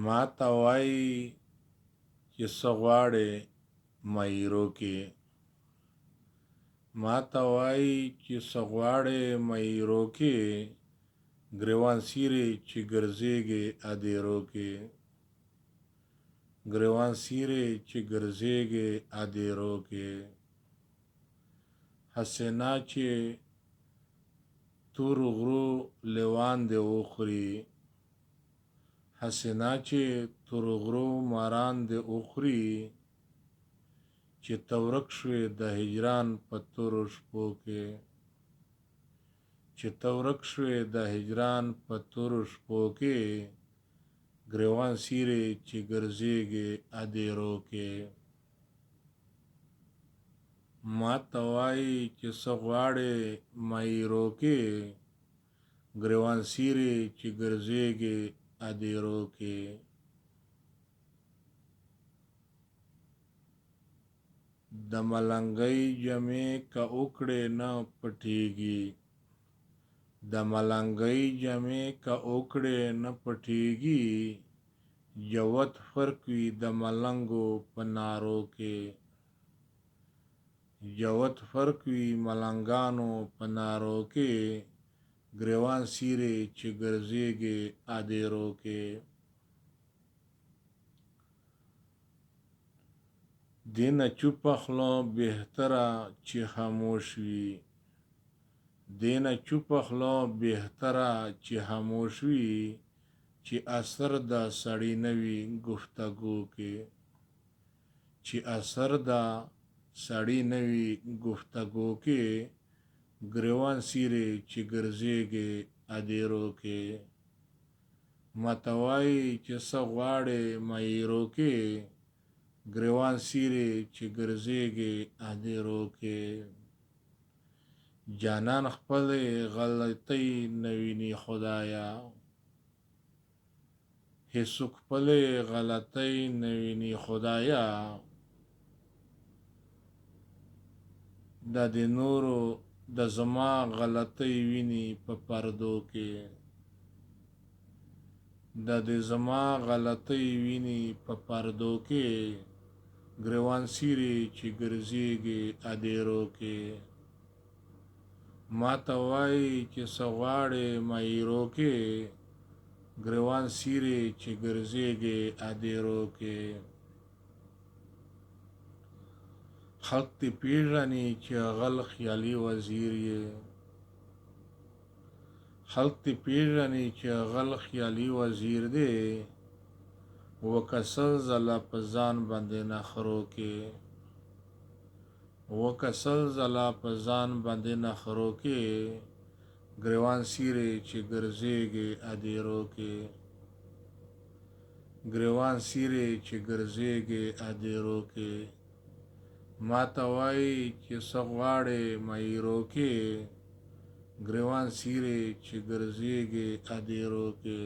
ما ته وایي چې څه غواړې مې روکې. ما ته وایي چې څه غواړې مې روکې. ګریوان سیرې چې ګرځېږې ادې روکې. ګریوان سیرې چې ګرځېږې ادې روکې. حسنا چې تور غرو لیوان دې وخوري. حسنا چې تور غرو ماران دې وخوري. چې ته ورک شوې د هجران په تورو شپو کې. چې ته ورک شوې د هجران په تورو شپو کې. ګریوان سیرې چې ګرځېږې ادې روکې. ما ته وایي چې څه غواړې مې روکې. ګریوان سیرې چې ګرځېږې ادې روکې. د ملنګۍ جمې که وکړې نه پټېږي. د ملنګۍ جمې که وکړې نه پټېږي. جوت فرق وي د ملنګو په نارو کې. جوت فرق وي ملنګانو په نارو کې. ګریوان سیرې چې ګرځېږې ادې روکې. دینه چوپه خوله بهتره چې خاموش وي. دینه چوپه خوله بهتره چې خاموش وي. چې اثر د سړی نه وي گفتگو کې. چې اثر د سړی نه وي گفتگو کې. ګریوان سیرې چې ګرځېږې ادې روکې. ما ته وایي چې څه غواړې مې روکې. ګریوان سیرې چې ګرځېږې ادې روکې. جانان خپلې غلطۍ نه ویني خدایا. هیڅوک خپلې غلطۍ نه ویني خدایا. د دې نورو د زما غلطۍ ویني په پردو کې. د دې زما غلطۍ ویني په پردو کې. ګریوان سیرې چې ګرځېږې ادې روکې. ما ته وایي چې څه غواړې مې روکې. ګریوان سیرې چې ګرځېږې ادې روکې. خلق دې پیژني چې غل خیالي وزیر یې. خلق دې پیژني چې غل خیالي وزیر دی. وکسل ځله په ځان باندې نخرو کې. وکسل ځله په ځان باندې نخرو کې. ګریوان سیرې چې ګرځېږې ادې روکې. ګریوان سیرې چې ګرځېږې ادې روکې. ما ته وایي چې څه غواړې مې روکې. ګریوان سیرې چې ګرځېږې ادې روکې.